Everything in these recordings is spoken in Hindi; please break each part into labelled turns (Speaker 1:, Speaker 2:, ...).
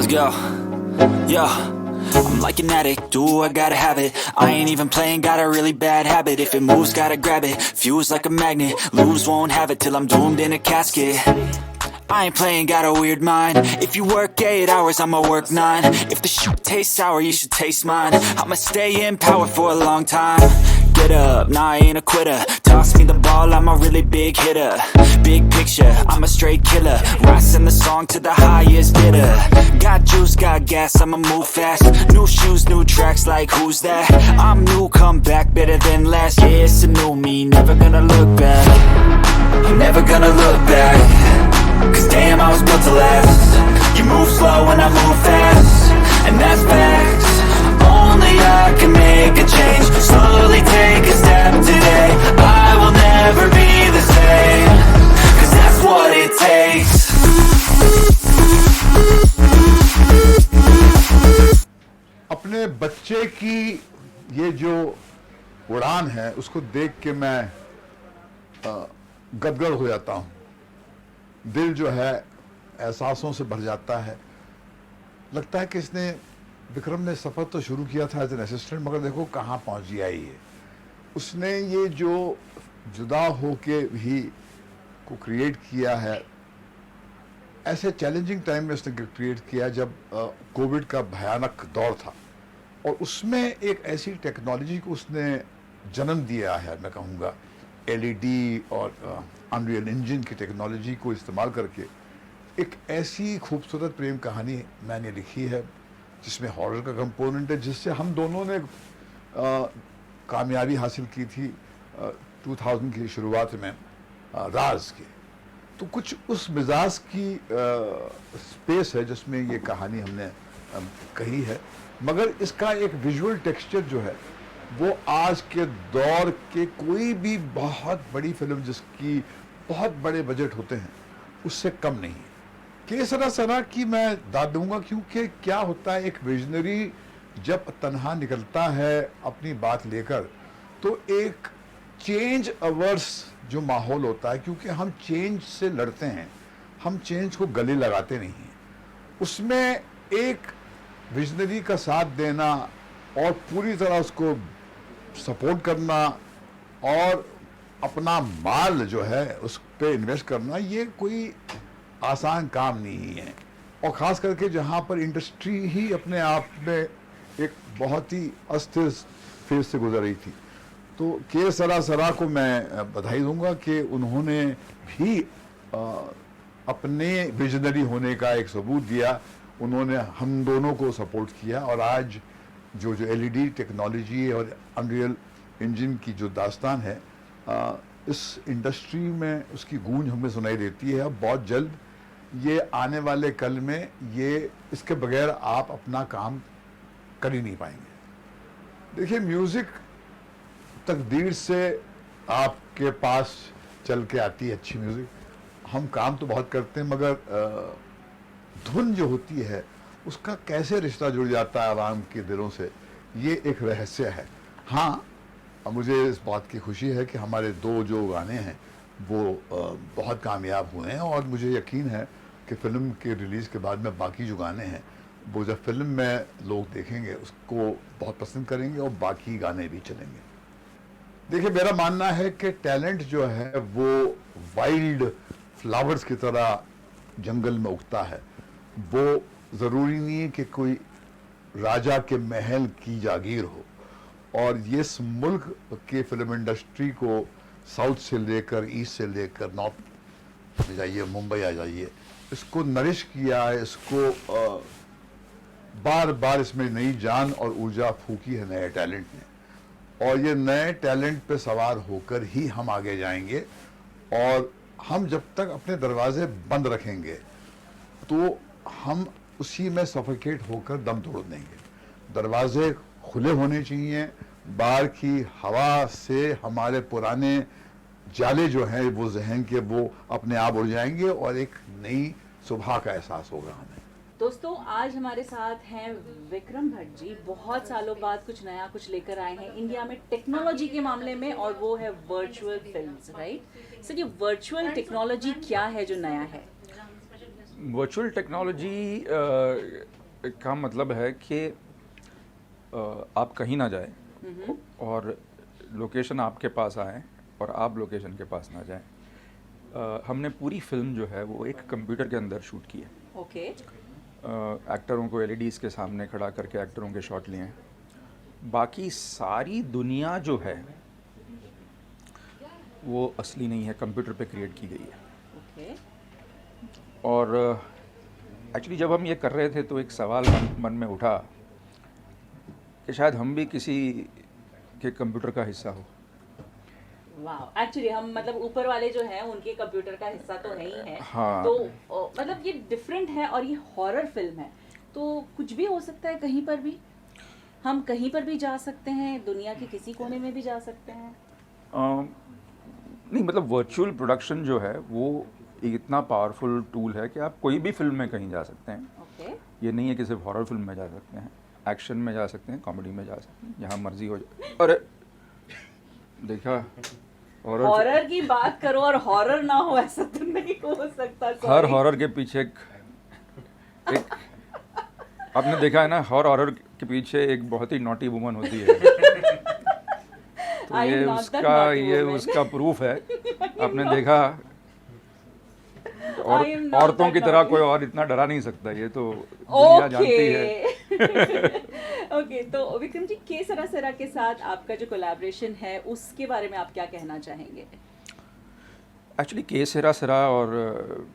Speaker 1: go. Yeah. I'm like an addict, do I gotta have it. I ain't even playing, got a really bad habit. If it moves, gotta grab it, fuse like a magnet. Lose, won't have it till I'm doomed in a casket. I ain't playing, got a weird mind. If you work 8 hours, I'ma work 9. If the shit tastes sour, you should taste mine. I'ma stay in power for a long time. Get up, nah, I ain't a quitter. Toss me the ball, I'm a really big hitter. Big picture, I'm a straight killer. Rising the song to the highest bidder. Got juice, got gas, I'ma move fast. New shoes, new tracks, like who's that? I'm new, come back, better than last. Yeah, it's a new me, never gonna look back. I'm never gonna look back. Cause damn, I was built to last. You move slow and I move fast, and that's facts. Only I can make a change. Slowly take a step today. I will never be the same. Cause that's what it takes.
Speaker 2: अपने बच्चे की ये जो उड़ान है उसको देख के मैं गदगद हो जाता हूँ। दिल जो है एहसासों से भर जाता है। लगता है कि इसने विक्रम ने सफ़र तो शुरू किया था एज एन असिस्टेंट, मगर देखो कहाँ पहुँच गया ये। उसने ये जो जुदा हो के भी को क्रिएट किया है, ऐसे चैलेंजिंग टाइम में उसने क्रिएट किया जब कोविड का भयानक दौर था, और उसमें एक ऐसी टेक्नोलॉजी को उसने जन्म दिया है। मैं कहूँगा एलईडी और अनरियल इंजन की टेक्नोलॉजी को इस्तेमाल करके एक ऐसी खूबसूरत प्रेम कहानी मैंने लिखी है जिसमें हॉरर का कंपोनेंट है, जिससे हम दोनों ने कामयाबी हासिल की थी 2000 की शुरुआत में राज के। तो कुछ उस मिजाज की स्पेस है जिसमें ये कहानी हमने कही है, मगर इसका एक विजुअल टेक्सचर जो है वो आज के दौर के कोई भी बहुत बड़ी फिल्म जिसकी बहुत बड़े बजट होते हैं उससे कम नहीं है। केसरा सरा की मैं दाद दूंगा, क्योंकि क्या होता है, एक विजनरी जब तन्हा निकलता है अपनी बात लेकर, तो एक चेंज अवर्स जो माहौल होता है, क्योंकि हम चेंज से लड़ते हैं, हम चेंज को गले लगाते नहीं हैं, उसमें एक विजनरी का साथ देना और पूरी तरह उसको सपोर्ट करना और अपना माल जो है उस पर इन्वेस्ट करना, ये कोई आसान काम नहीं है। और ख़ास करके जहाँ पर इंडस्ट्री ही अपने आप में एक बहुत ही अस्थिर फेज से गुजर रही थी। तो के सरा को मैं बधाई दूंगा कि उन्होंने भी अपने विजनरी होने का एक सबूत दिया। उन्होंने हम दोनों को सपोर्ट किया, और आज जो एलईडी टेक्नोलॉजी और अनरियल इंजन की जो दास्तान है, इस इंडस्ट्री में उसकी गूंज हमें सुनाई देती है। बहुत जल्द ये आने वाले कल में ये इसके बगैर आप अपना काम कर ही नहीं पाएंगे। देखिए, म्यूज़िक तकदीर से आपके पास चल के आती है अच्छी म्यूज़िक। हम काम तो बहुत करते हैं, मगर धुन जो होती है उसका कैसे रिश्ता जुड़ जाता है आवाम के दिलों से, ये एक रहस्य है। हाँ, मुझे इस बात की खुशी है कि हमारे 2 जो गाने हैं वो बहुत कामयाब हुए हैं, और मुझे यकीन है कि फ़िल्म के रिलीज़ के बाद में बाकी जो गाने हैं वो जब फिल्म में लोग देखेंगे उसको बहुत पसंद करेंगे और बाकी गाने भी चलेंगे। देखिए, मेरा मानना है कि टैलेंट जो है वो वाइल्ड फ्लावर्स की तरह जंगल में उगता है। वो ज़रूरी नहीं है कि कोई राजा के महल की जागीर हो, और ये इस मुल्क के फिल्म इंडस्ट्री को साउथ से लेकर ईस्ट से लेकर नॉर्थ जाइए, मुंबई आ जाइए, इसको नरिश किया है, इसको बार बार इसमें नई जान और ऊर्जा फूकी है नए टैलेंट ने। और ये नए टैलेंट पे सवार होकर ही हम आगे जाएंगे, और हम जब तक अपने दरवाजे बंद रखेंगे तो हम उसी में सफोकेट होकर दम तोड़ देंगे। दरवाजे खुले होने चाहिए, बाहर की हवा से हमारे पुराने जाले जो हैं वो जहन के वो अपने आप उड़ जाएंगे, और एक नई सुबह का एहसास होगा हमें।
Speaker 3: दोस्तों, आज हमारे साथ हैं विक्रम भट्ट जी। बहुत सालों बाद कुछ नया कुछ लेकर आए हैं इंडिया में टेक्नोलॉजी के मामले में, और वो है वर्चुअल फिल्म्स, राइट सर? ये वर्चुअल टेक्नोलॉजी क्या है जो नया है?
Speaker 4: वर्चुअल टेक्नोलॉजी का मतलब है कि आप कहीं ना जाए और लोकेशन आपके पास आए और आप लोकेशन के पास ना जाएं। हमने पूरी फिल्म जो है वो एक कंप्यूटर के अंदर शूट की है।
Speaker 3: ओके।
Speaker 4: एक्टरों को एलईडीज़ के सामने खड़ा करके एक्टरों के शॉट लिए हैं। बाकी सारी दुनिया जो है वो असली नहीं है, कंप्यूटर पे क्रिएट की गई है।
Speaker 3: ओके।
Speaker 4: और एक्चुअली जब हम ये कर रहे थे तो एक सवाल मन में उठा कि शायद हम भी किसी के कंप्यूटर का हिस्सा हो।
Speaker 3: वाह, एक्चुअली हम मतलब ऊपर वाले जो हैं उनके कंप्यूटर का हिस्सा तो है ही है।
Speaker 4: हाँ।
Speaker 3: तो मतलब ये डिफरेंट है और ये हॉरर फिल्म है, तो कुछ भी हो सकता है कहीं पर भी। हम कहीं पर भी जा सकते हैं, दुनिया के किसी कोने में भी जा सकते हैं।
Speaker 4: नहीं, मतलब वर्चुअल प्रोडक्शन जो है वो एक इतना पावरफुल टूल है कि आप कोई भी फिल्म में कहीं जा सकते हैं।
Speaker 3: ओके।
Speaker 4: ये नहीं है कि सिर्फ हॉरर फिल्म में जा सकते हैं, एक्शन में जा सकते हैं, कॉमेडी में जा सकते हैं, जहाँ मर्जी हो जाए। अरे देखा,
Speaker 3: हॉरर की बात करो और हॉरर ना हो ऐसा तो नहीं हो सकता।
Speaker 4: हर
Speaker 3: sorry।
Speaker 4: हॉरर के पीछे एक आपने देखा है ना, हर हॉरर के पीछे एक बहुत ही नॉटी वुमन होती है। तो
Speaker 3: I am
Speaker 4: ये
Speaker 3: not that
Speaker 4: उसका
Speaker 3: naughty
Speaker 4: ये
Speaker 3: woman।
Speaker 4: उसका प्रूफ है। आपने देखा, और
Speaker 3: I am not
Speaker 4: औरतों
Speaker 3: that
Speaker 4: की तरह
Speaker 3: naughty।
Speaker 4: कोई और इतना डरा नहीं सकता, ये तो दुनिया जानती है।
Speaker 3: ओके, तो विक्रम जी, के सरा के साथ आपका जो कोलैबोरेशन है उसके बारे में आप क्या कहना चाहेंगे?
Speaker 4: एक्चुअली के सरा और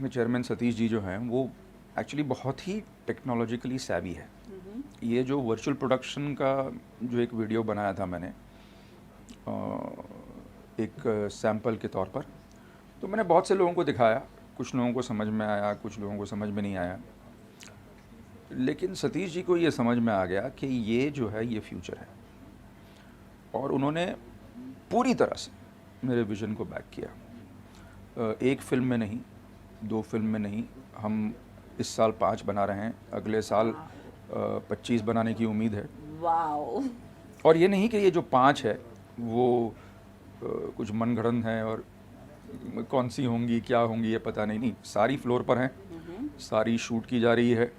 Speaker 4: चेयरमैन सतीश जी जो हैं वो एक्चुअली बहुत ही टेक्नोलॉजिकली सैवी है। ये जो वर्चुअल प्रोडक्शन का जो एक वीडियो बनाया था मैंने एक सैंपल के तौर पर, तो मैंने बहुत से लोगों को दिखाया। कुछ लोगों को समझ में आया, कुछ लोगों को समझ में नहीं आया, लेकिन सतीश जी को ये समझ में आ गया कि ये जो है ये फ्यूचर है, और उन्होंने पूरी तरह से मेरे विज़न को बैक किया। एक फिल्म में नहीं, 2 फिल्म में नहीं, हम इस साल 5 बना रहे हैं, अगले साल 25 बनाने की उम्मीद है।
Speaker 3: वाओ।
Speaker 4: और ये नहीं कि ये जो 5 है वो कुछ मनगढ़ंत हैं और कौन सी होंगी क्या होंगी ये पता नहीं, सारी फ्लोर पर हैं, सारी शूट की जा रही है।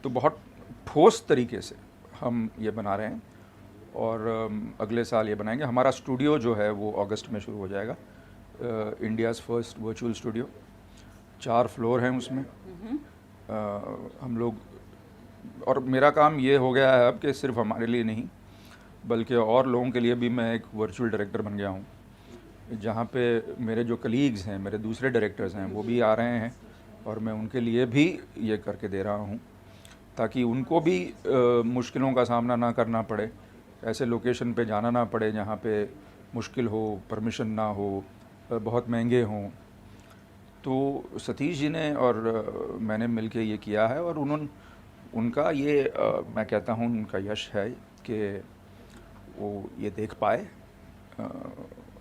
Speaker 4: तो बहुत ठोस तरीके से हम ये बना रहे हैं और अगले साल ये बनाएंगे। हमारा स्टूडियो जो है वो अगस्त में शुरू हो जाएगा, India's first virtual studio. 4 floor हैं उसमें। हम लोग, और मेरा काम ये हो गया है अब कि सिर्फ हमारे लिए नहीं बल्कि और लोगों के लिए भी मैं एक वर्चुअल डायरेक्टर बन गया हूँ, जहाँ पे मेरे जो कलीग्स हैं, मेरे दूसरे डायरेक्टर्स हैं, वो भी आ रहे हैं और मैं उनके लिए भी ये करके दे रहा हूँ ताकि उनको भी मुश्किलों का सामना ना करना पड़े, ऐसे लोकेशन पे जाना ना पड़े जहाँ पे मुश्किल हो, परमिशन ना हो, बहुत महंगे हों। तो सतीश जी ने और मैंने मिलके ये किया है और उनका ये मैं कहता हूँ उनका यश है कि वो ये देख पाए।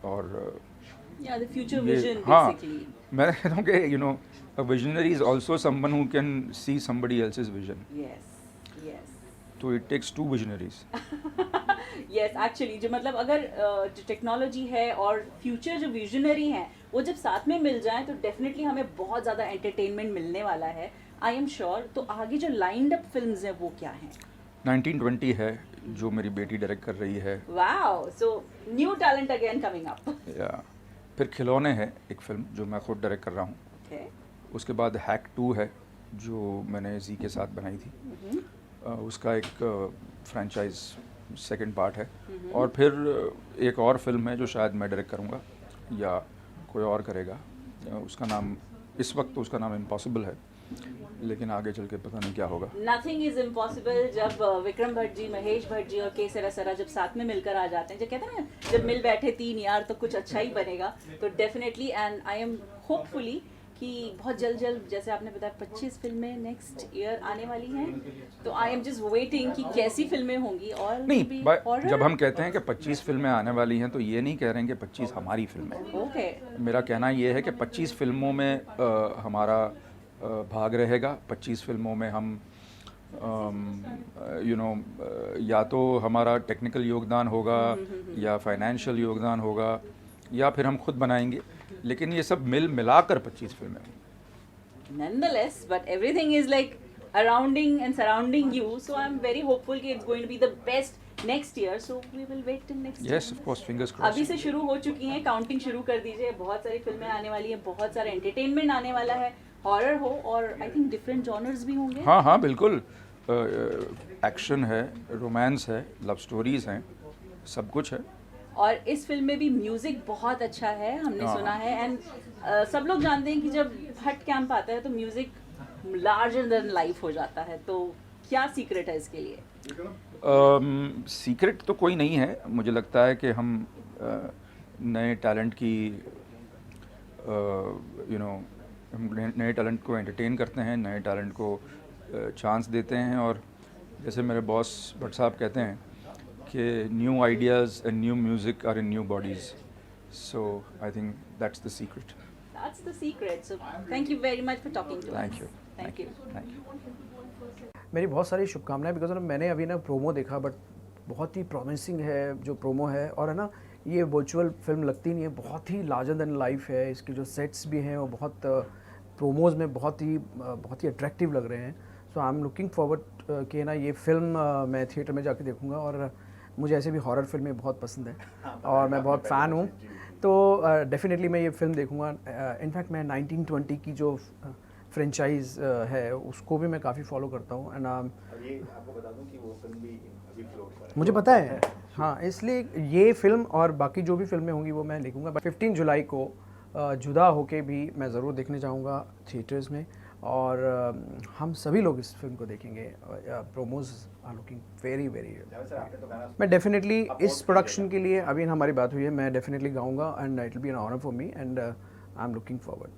Speaker 4: और
Speaker 3: Yeah, the future
Speaker 4: ये,
Speaker 3: vision
Speaker 4: हाँ,
Speaker 3: basically.
Speaker 4: मैं कहता हूँ कि a visionary is also someone who can see somebody else's vision.
Speaker 3: Yes, yes.
Speaker 4: तो it takes 2 visionaries.
Speaker 3: Yes, actually जो मतलब अगर जो टेक्नोलॉजी है और फ्यूचर जो विजनरी हैं वो जब साथ में मिल जाएं तो डेफिनेटली हमें बहुत ज़्यादा एंटरटेनमेंट मिलने वाला है, आई एम श्योर। तो आगे जो लाइंड अप फिल्म्स हैं वो क्या हैं?
Speaker 4: 1920 है जो मेरी बेटी डायरेक्ट कर रही है।
Speaker 3: Wow, so new talent again coming up.
Speaker 4: या फिर खिलौने है एक फिल्म जो मैं खुद डायरेक्ट कर रहा हूँ।
Speaker 3: ओके।
Speaker 4: उसके बाद हैक 2 है जो मैंने जी के साथ बनाई थी। उसका एक फ्रेंचाइज सेकंड पार्ट है। और फिर एक और फिल्म है जो शायद मैं डायरेक्ट करूँगा या कोई और करेगा। उसका नाम, इस वक्त तो उसका नाम इम्पॉसिबल है, लेकिन आगे चल के पता नहीं क्या होगा।
Speaker 3: Nothing is impossible. जब विक्रम भट्ट जी, महेश भट्ट जी और के सरा जब साथ में मिलकर आ जाते हैं, जो कहते हैं ना जब मिल बैठे 3 यार तो कुछ अच्छा ही बनेगा। तो definitely and I M hopefully कि बहुत जल्द जैसे आपने बताया 25 फिल्में नेक्स्ट ईयर आने वाली हैं। तो आई एम जस्ट वेटिंग कि कैसी फिल्में होंगी। और
Speaker 4: नहीं, जब हम कहते हैं कि 25 फिल्में आने वाली हैं तो ये नहीं कह रहे हैं कि 25 हमारी फिल्में।
Speaker 3: ओके।
Speaker 4: मेरा कहना ये है कि 25 फिल्मों में हमारा भाग रहेगा। 25 फिल्मों में हम या तो हमारा टेक्निकल योगदान होगा या फाइनेंशियल योगदान होगा या फिर हम खुद बनाएंगे, लेकिन ये सब मिलाकर 25 फिल्में।
Speaker 3: nonetheless, but everything is like surrounding you, so I'm very hopeful कि it's going to be the best next year, so we will wait till next
Speaker 4: Yes,
Speaker 3: year.
Speaker 4: of course, fingers crossed.
Speaker 3: अभी से शुरू हो चुकी हैं, काउंटिंग शुरू कर दीजिए, बहुत सारी फिल्में आने वाली हैं, बहुत सारा एंटरटेनमेंट आने वाला है, हॉरर हो और आई थिंक डिफरेंट जॉनर्स भी होंगे.
Speaker 4: हाँ हाँ बिल्कुल, एक्शन है, रोमांस है, लव स्टोरीज हैं, सब कुछ है.
Speaker 3: और इस फिल्म में भी म्यूजिक बहुत अच्छा है, हमने
Speaker 4: हाँ.
Speaker 3: सुना है. एंड सब लोग जानते हैं कि जब हट कैंप आता है तो म्यूजिक लार्जर देन लाइफ हो जाता है, तो क्या सीक्रेट है इसके लिए?
Speaker 4: सीक्रेट तो कोई नहीं है. मुझे लगता है कि हम नए टैलेंट की हम नए टैलेंट को एंटरटेन करते हैं, नए टैलेंट को चांस देते हैं. और जैसे मेरे बॉस भट्ट साहब कहते हैं कि new ideas and new music are in new bodies. So I think that's the secret.
Speaker 3: That's the secret. So thank you very much for talking to
Speaker 4: Thank
Speaker 3: us.
Speaker 4: you.
Speaker 3: Thank you.
Speaker 4: Thank you.
Speaker 5: मेरी बहुत सारी शुभकामनाएं, बिकॉज मैंने अभी ना प्रोमो देखा, बट बहुत ही प्रॉमिसिंग है जो प्रोमो है. और है ना, ये वर्चुअल फिल्म लगती नहीं है, बहुत ही लार्जर देन लाइफ है. इसके जो सेट्स भी हैं वो बहुत प्रोमोज़ में बहुत ही अट्रैक्टिव लग रहे हैं. सो आई एम लुकिंग फॉरवर्ड कि ना ये फिल्म मैं थिएटर में जाके देखूंगा. और मुझे ऐसे भी हॉरर फिल्में बहुत पसंद है और मैं बहुत फ़ैन हूँ, तो डेफिनेटली मैं ये फिल्म देखूंगा. इनफैक्ट मैं 1920 की जो फ्रेंचाइज है उसको भी मैं काफ़ी फॉलो करता हूँ. एंड
Speaker 6: आपको बता दूं कि वो फिल्म भी अभी फ्लोट पर है.
Speaker 5: मुझे पता है, हाँ, इसलिए ये फिल्म और बाकी जो भी फिल्में होंगी वो मैं देखूंगा. बट 15 जुलाई को जुदा होके भी मैं ज़रूर देखने जाऊंगा थिएटर्स में. और हम सभी लोग इस फिल्म को देखेंगे. Promos are looking very very. मैं डेफिनेटली इस प्रोडक्शन के लिए, अभी हमारी बात हुई है, मैं डेफिनेटली गाऊंगा and it will be an honour for me and I am looking forward.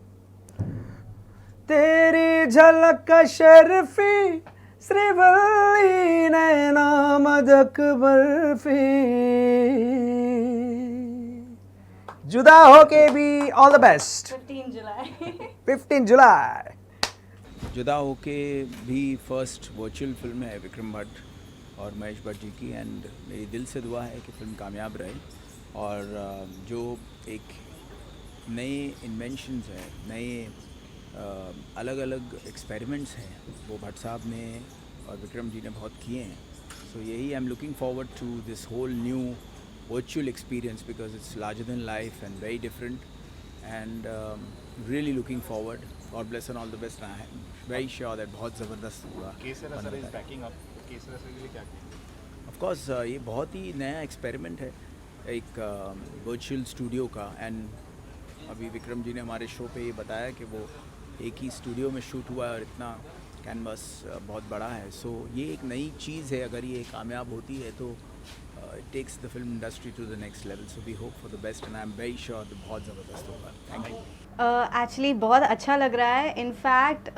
Speaker 5: तेरी झलक शर्फी श्रीवल्ली नैना मदक बर्फी, जुदा होके भी ऑल द बेस्ट. 15 जुलाई.
Speaker 7: जुदा होके भी फर्स्ट वर्चुअल फिल्म है विक्रम भट्ट और महेश भट्ट जी की. एंड मेरी दिल से दुआ है कि फिल्म कामयाब रहे. और जो एक नए इन्वेंशंस हैं, नए अलग अलग एक्सपेरिमेंट्स हैं, वो भट्ट साहब ने और विक्रम जी ने बहुत किए हैं. सो यही I am looking forward to this whole new virtual experience because it's larger than life and very different. And really looking forward. God bless and all the best. I am very sure that बहुत ज़बरदस्त हुआ. ऑफ कोर्स ये बहुत ही नया एक्सपेरिमेंट है, एक वर्चुअल स्टूडियो का. एंड अभी विक्रम जी ने हमारे शो पे ये बताया कि वो एक ही स्टूडियो में शूट हुआ है और इतना कैनवास बहुत बड़ा है. सो ये एक नई चीज़ है. अगर ये कामयाब होती है तो it takes the film industry to the next level. So we hope for the best and I am very sure बहुत ज़बरदस्त होगा. Thank you.
Speaker 8: एक्चुअली बहुत अच्छा लग रहा है. In fact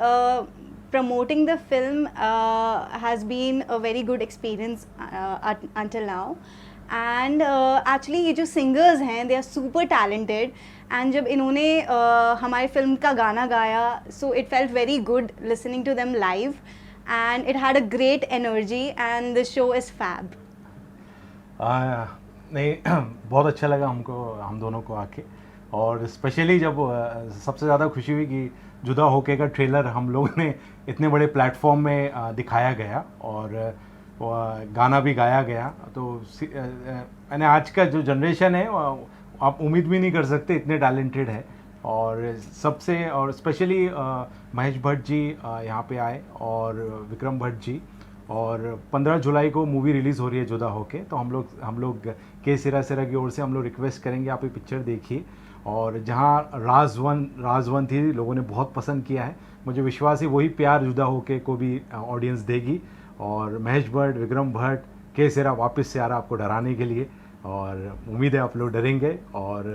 Speaker 8: promoting the film has been a very good experience until now. And actually ये जो singers हैं they are super talented. And जब इन्होंने हमारी फिल्म का गाना गाया, so it felt very good listening to them live. And it had a great energy and the show is fab.
Speaker 6: नहीं बहुत अच्छा लगा हमको, हम दोनों को आके. और स्पेशली जब सबसे ज़्यादा खुशी हुई कि जुदा होके का ट्रेलर हम लोगों ने इतने बड़े प्लेटफॉर्म में दिखाया गया और गाना भी गाया गया. तो यानी आज का जो जनरेशन है आप उम्मीद भी नहीं कर सकते इतने टैलेंटेड है. और सबसे और स्पेशली महेश भट्ट जी यहाँ पे आए और विक्रम भट्ट जी. और 15 जुलाई को मूवी रिलीज़ हो रही है जुदा होके. तो हम लोग के सिरा की ओर से हम लोग रिक्वेस्ट करेंगे आप ये पिक्चर देखिए. और जहाँ राज वन थी लोगों ने बहुत पसंद किया है. मुझे विश्वास है वही प्यार जुदा होके को भी ऑडियंस देगी. और महेश भट्ट, विक्रम भट्ट, के सिरा वापस से आ रहा आपको डराने के लिए. और उम्मीद है आप लोग डरेंगे और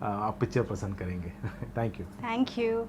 Speaker 6: आप पिक्चर पसंद करेंगे. Thank you.
Speaker 8: Thank you.